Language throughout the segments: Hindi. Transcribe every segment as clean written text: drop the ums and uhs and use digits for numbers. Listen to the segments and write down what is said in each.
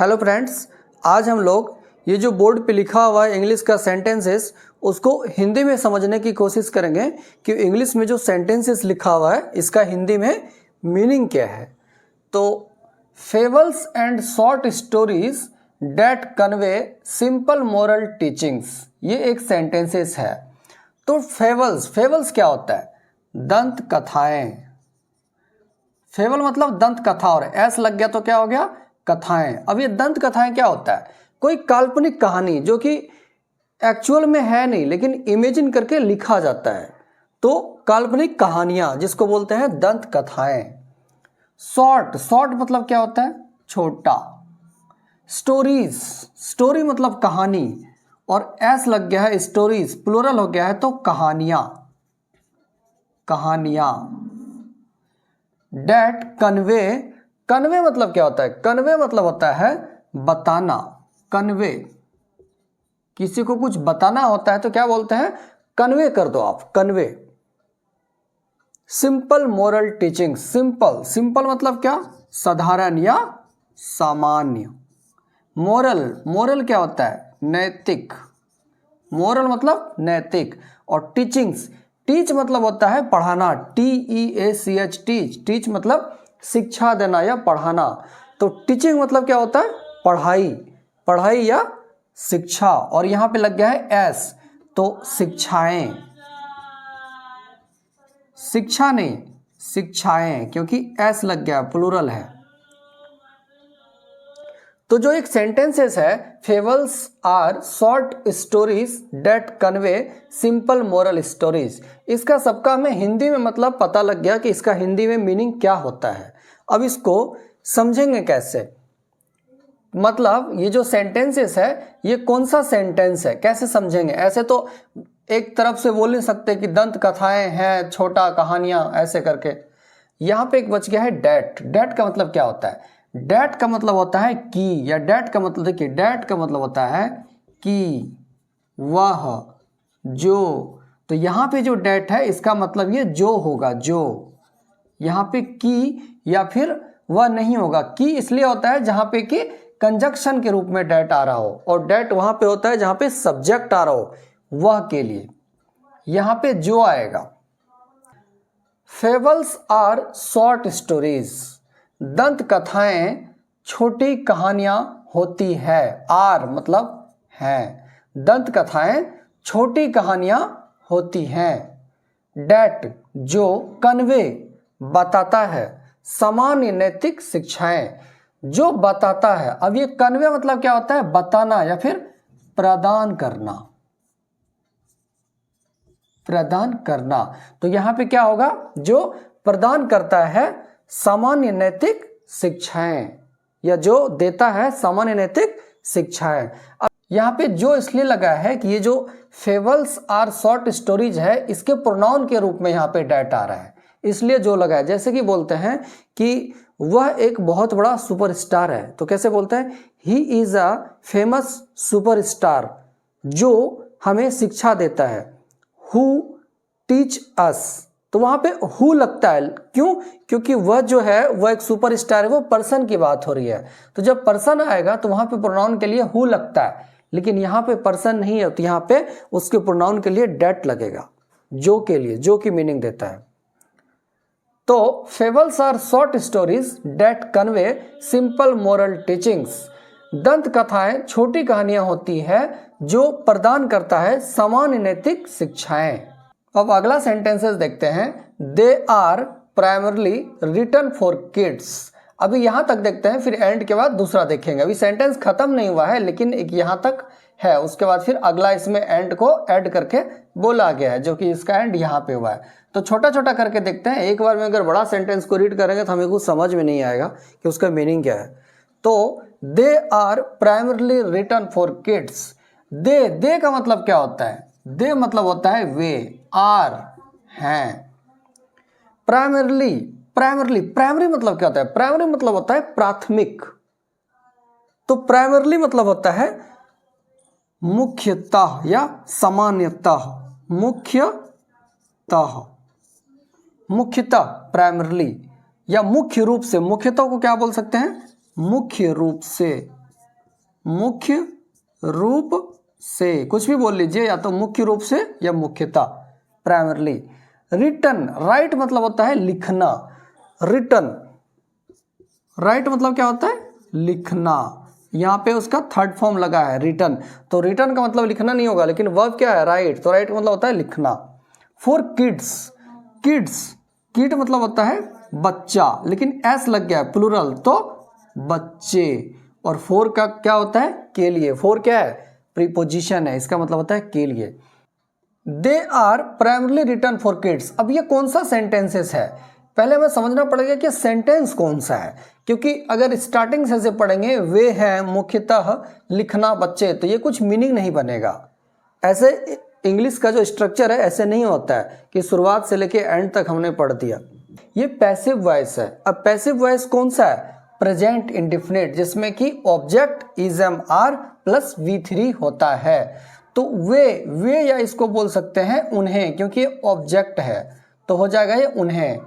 हेलो फ्रेंड्स, आज हम लोग ये जो बोर्ड पे लिखा हुआ है इंग्लिश का सेंटेंसेस उसको हिंदी में समझने की कोशिश करेंगे कि इंग्लिश में जो सेंटेंसेस लिखा हुआ है इसका हिंदी में मीनिंग क्या है। तो fables and short stories that convey simple moral teachings, ये एक सेंटेंसेस है। तो फेबल्स क्या होता है? दंत कथाएं। फेबल मतलब दंत कथा और एस लग गया तो क्या हो गया? कथाएं। अब ये दंत कथाएं क्या होता है? कोई काल्पनिक कहानी जो कि एक्चुअल में है नहीं लेकिन इमेजिन करके लिखा जाता है, तो काल्पनिक कहानियां जिसको बोलते हैं दंत कथाएं। शॉर्ट मतलब क्या होता है? छोटा। स्टोरी मतलब कहानी और एस लग गया है स्टोरीज, प्लूरल हो गया है तो कहानियां। डेट कन्वे मतलब क्या होता है? कन्वे मतलब होता है बताना। कन्वे, किसी को कुछ बताना होता है तो क्या बोलते हैं? कन्वे कर दो आप, convey. Simple moral teaching. Simple मतलब क्या? साधारण या सामान्य। मोरल क्या होता है? नैतिक। मोरल मतलब नैतिक। और टीच मतलब होता है पढ़ाना। TEACH, टीच मतलब शिक्षा देना या पढ़ाना। तो टीचिंग मतलब क्या होता है? पढ़ाई या शिक्षा। और यहां पे लग गया है एस तो शिक्षाएं। शिक्षा नहीं, शिक्षाएं, क्योंकि एस लग गया, प्लूरल है। तो जो एक सेंटेंसेस है, fables are short stories that convey simple moral stories, इसका सबका हमें हिंदी में मतलब पता लग गया कि इसका हिंदी में मीनिंग क्या होता है। अब इसको समझेंगे कैसे? मतलब ये जो सेंटेंसेस है ये कौन सा सेंटेंस है, कैसे समझेंगे? ऐसे तो एक तरफ से बोल नहीं सकते कि दंत कथाएं हैं, छोटा कहानियां, ऐसे करके। यहां पे एक बच गया है डेट का मतलब क्या होता है? डेट का मतलब होता है कि, या डेट का मतलब, देखिए डेट का मतलब होता है कि, वह, जो। तो यहां पे जो डेट है इसका मतलब ये जो होगा, जो। यहां पे की या फिर वह नहीं होगा। की इसलिए होता है जहां पे कि कंजक्शन के रूप में डेट आ रहा हो, और डेट वहां पे होता है जहां पे सब्जेक्ट आ रहा हो, वह के लिए। यहां पे जो आएगा। फेबल्स आर शॉर्ट स्टोरीज, दंत कथाएं छोटी कहानियां होती है। आर मतलब है, दंत कथाएं छोटी कहानियां होती हैं। डेट जो, कन्वे बताता है, सामान्य नैतिक शिक्षाएं, जो बताता है। अब ये कन्वे मतलब क्या होता है? बताना या फिर प्रदान करना। तो यहां पे क्या होगा? जो प्रदान करता है सामान्य नैतिक शिक्षाएं, या जो देता है सामान्य नैतिक शिक्षाएं। अब यहां पे जो इसलिए लगा है कि ये जो फेबल्स आर शॉर्ट स्टोरीज है इसके प्रोनाउन के रूप में यहां पे डेट आ रहा है, इसलिए जो लगा है। जैसे कि बोलते हैं कि वह एक बहुत बड़ा सुपरस्टार है, तो कैसे बोलते हैं? He is a famous superstar, जो हमें शिक्षा देता है। हु टीच अस, तो वहां पे हु लगता है, क्यों? क्योंकि वह जो है वह एक सुपरस्टार है, वो पर्सन की बात हो रही है। तो जब पर्सन आएगा तो वहां पे प्रोनाउन के लिए हु लगता है, लेकिन यहां पे पर्सन नहीं है तो यहां पे उसके प्रोनाउन के लिए डेट लगेगा, जो के लिए, जो की मीनिंग देता है। तो fables are short stories that convey simple moral teachings, दंत कथाएं छोटी कहानियां होती है जो प्रदान करता है सामान्य नैतिक शिक्षाएं। अब अगला सेंटेंसेस देखते हैं। They are primarily written for kids. अभी यहां तक देखते हैं, फिर एंड के बाद दूसरा देखेंगे। अभी सेंटेंस खत्म नहीं हुआ है लेकिन एक यहां तक है, उसके बाद फिर अगला इसमें एंड को ऐड करके बोला गया है, जो कि इसका एंड यहाँ पे हुआ है। तो छोटा छोटा करके देखते हैं। एक बार में अगर बड़ा सेंटेंस को रीड करेंगे तो हमें कुछ समझ में नहीं आएगा कि उसका मीनिंग क्या है। तो they are primarily written for kids. They का मतलब क्या होता है? दे मतलब होता है वे, आर हैं। प्राइमरी मतलब क्या होता है? प्राइमरी मतलब होता है प्राथमिक। तो प्राइमरली मतलब होता है मुख्यतः या सामान्यतः। मुख्यतः प्राइमरली, या मुख्य रूप से। मुख्यतः को क्या बोल सकते हैं? मुख्य रूप से। मुख्य रूप से, कुछ भी बोल लीजिए, या तो मुख्य रूप से या मुख्यता, प्राइमरली। रिटन, राइट मतलब होता है लिखना, रिटन, राइट मतलब क्या होता है, लिखना। यहाँ पे उसका थर्ड फॉर्म लगा है रिटन, तो रिटन का मतलब लिखना नहीं होगा, लेकिन वर्ब क्या है, राइट, तो राइट मतलब होता है लिखना। फॉर किड्स, किड्स, किड मतलब होता है बच्चा, लेकिन एस लग गया है प्लूरल, तो बच्चे। और फोर का क्या होता है, के लिए, फोर क्या है, प्रीपोजिशन है, इसका मतलब होता है के लिए। They are primarily written for kids. अब ये कौन सा सेंटेंसेस है, पहले हमें समझना पड़ेगा कि सेंटेंस कौन सा है, क्योंकि अगर स्टार्टिंग से पढ़ेंगे वे हैं मुख्यतः लिखना बच्चे, तो ये कुछ मीनिंग नहीं बनेगा। ऐसे इंग्लिश का जो स्ट्रक्चर है ऐसे नहीं होता है कि शुरुआत से लेके एंड तक हमने पढ़ दिया। ये पैसिव वॉइस है। अब पैसिव वॉइस कौन सा है, प्रेजेंट इंडेफिनिट, जिसमें कि object is am are plus V3 होता है। तो वे या इसको बोल सकते हैं उन्हें, क्योंकि ये ऑब्जेक्ट है, तो हो जाएगा ये उन्हें।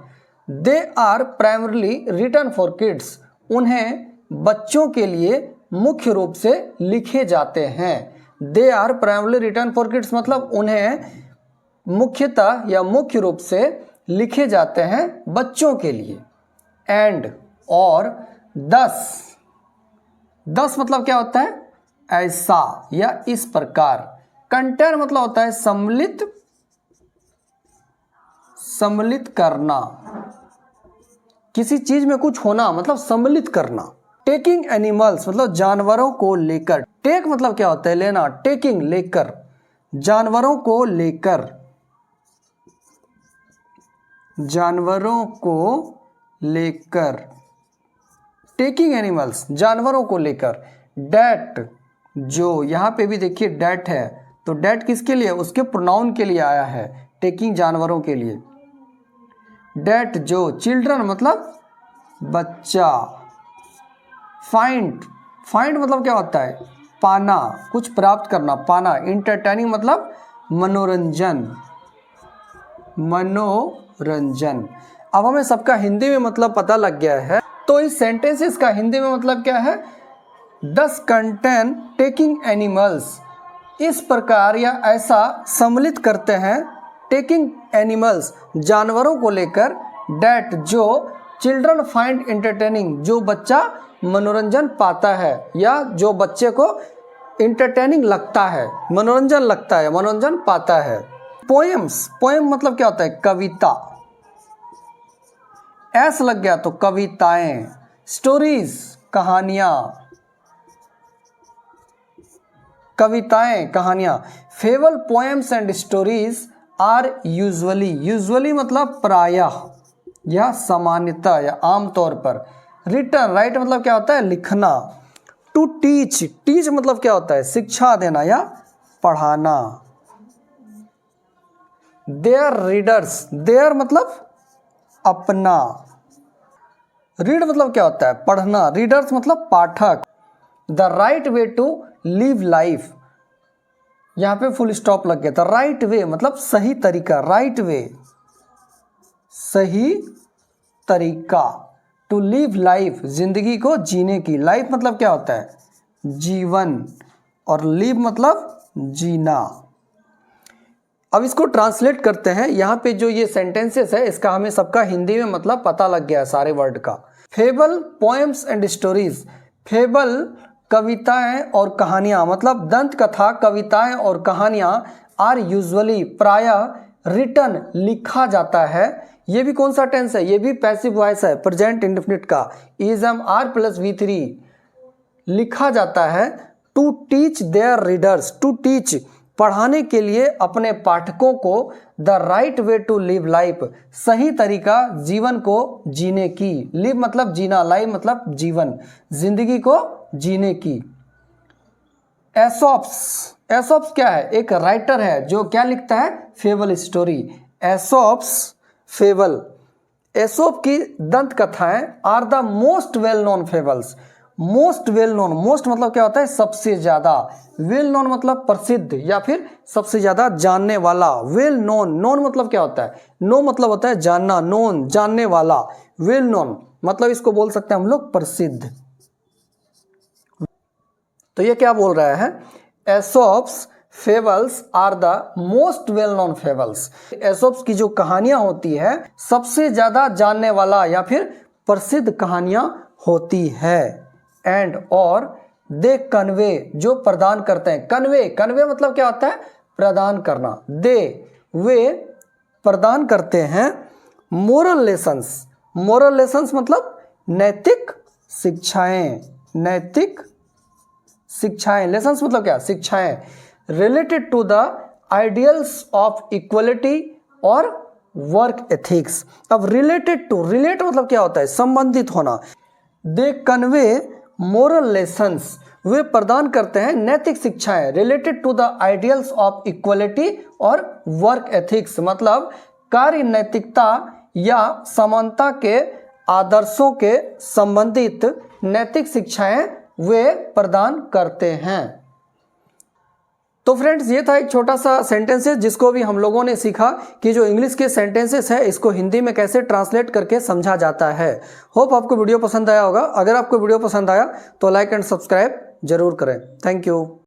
They are primarily written for kids, उन्हें बच्चों के लिए मुख्य रूप से लिखे जाते हैं। They are primarily written for kids मतलब उन्हें मुख्यतः या मुख्य रूप से लिखे जाते हैं बच्चों के लिए। एंड, और, दस, दस मतलब क्या होता है, ऐसा या इस प्रकार। कंटेन मतलब होता है सम्मिलित, सम्मिलित करना, किसी चीज में कुछ होना मतलब सम्मिलित करना। टेकिंग एनिमल्स मतलब जानवरों को लेकर, टेक मतलब क्या होता है, लेना, टेकिंग लेकर, जानवरों को लेकर, जानवरों को लेकर, टेकिंग एनिमल्स जानवरों को लेकर। डैट, जो यहाँ पे भी देखिए डैट है, तो डैट किसके लिए, उसके प्रोनाउन के लिए आया है, टेकिंग जानवरों के लिए। डैट जो, चिल्ड्रन मतलब बच्चा। फाइंड, फाइंड मतलब क्या होता है, पाना, कुछ प्राप्त करना, पाना। इंटरटेनिंग मतलब मनोरंजन, मनोरंजन। अब हमें सबका हिंदी में मतलब पता लग गया है, तो इस सेंटेंसेस का हिंदी में मतलब क्या है, दस कंटेन टेकिंग एनिमल्स, इस प्रकार या ऐसा सम्मिलित करते हैं, टेकिंग एनिमल्स जानवरों को लेकर। डैट जो, चिल्ड्रन फाइंड एंटरटेनिंग जो बच्चा मनोरंजन पाता है, या जो बच्चे को इंटरटेनिंग लगता है, मनोरंजन लगता है, मनोरंजन पाता है। पोएम्स, पोएम मतलब क्या होता है, कविता, एस लग गया तो कविताएं। स्टोरीज, कहानियां, कविताएं, कहानियां। Fable, poems and stories are usually, usually मतलब प्रायः या सामान्यतः या आमतौर पर। रिटन, राइट मतलब क्या होता है, लिखना। टू टीच, टीच मतलब क्या होता है, शिक्षा देना या पढ़ाना। देयर रीडर्स, देयर मतलब अपना। रीड मतलब क्या होता है, पढ़ना। रीडर्स मतलब पाठक। The right way to live life, यहाँ पे फुल स्टॉप लग गया था। राइट वे मतलब सही तरीका, राइट वे सही तरीका। टू लिव लाइफ जिंदगी को जीने की। लाइफ मतलब क्या होता है, जीवन, और लिव मतलब जीना। अब इसको ट्रांसलेट करते हैं। यहाँ पे जो ये सेंटेंसेस है इसका हमें सबका हिंदी में मतलब पता लग गया है सारे वर्ड का। Fable, poems and stories. Fable कविताएं और कहानियां, मतलब दंत कथा, कविताएं और कहानियां। आर यूजुअली प्रायः, रिटन लिखा जाता है। ये भी कौन सा टेंस है, ये भी पैसिव वॉइस है, प्रेजेंट इंडेफिनिट का। Is am are plus V3 लिखा जाता है। To teach their readers, to teach पढ़ाने के लिए अपने पाठकों को। The right way to live life सही तरीका जीवन को जीने की। लिव मतलब जीना, लाइफ मतलब जीवन, जिंदगी को जीने की। एसोप्स, एसोप्स क्या है, एक राइटर है जो क्या लिखता है, fable story. Aesop's fable, Aesop की दंत कथाएं are the most well known fables. Most well known, most मतलब क्या होता है, सबसे ज्यादा। वेल नोन मतलब प्रसिद्ध या फिर सबसे ज्यादा जानने वाला। वेल नोन, नोन मतलब क्या होता है, नो मतलब होता है जानना, नोन जानने वाला। वेल नोन मतलब इसको बोल सकते हैं हम लोग प्रसिद्ध। तो ये क्या बोल रहा है, Aesop's fables are the most well known fables. Aesop's की जो कहानियां होती है सबसे ज्यादा जानने वाला या फिर प्रसिद्ध कहानियां होती है। एंड और दे कन्वे, जो प्रदान करते हैं, कन्वे, कन्वे मतलब क्या होता है, प्रदान करना। दे, वे प्रदान करते हैं मोरल लेसन्स, मोरल लेसन्स मतलब नैतिक शिक्षाएं, नैतिक शिक्षाएं, लेसन्स मतलब क्या, शिक्षाएं, related to the ideals of equality और वर्क एथिक्स। अब रिलेटेड टू, रिलेट मतलब क्या होता है, संबंधित होना। दे कन्वे मोरल लेसन्स, वे प्रदान करते हैं नैतिक शिक्षाएं, related to the ideals of equality और वर्क एथिक्स, मतलब कार्य नैतिकता या समानता के आदर्शों के संबंधित नैतिक शिक्षाएं वे प्रदान करते हैं। तो फ्रेंड्स, ये था एक छोटा सा सेंटेंसेस जिसको भी हम लोगों ने सीखा कि जो इंग्लिश के सेंटेंसेस है इसको हिंदी में कैसे ट्रांसलेट करके समझा जाता है। होप आपको वीडियो पसंद आया होगा। अगर आपको वीडियो पसंद आया तो लाइक एंड सब्सक्राइब जरूर करें। Thank you.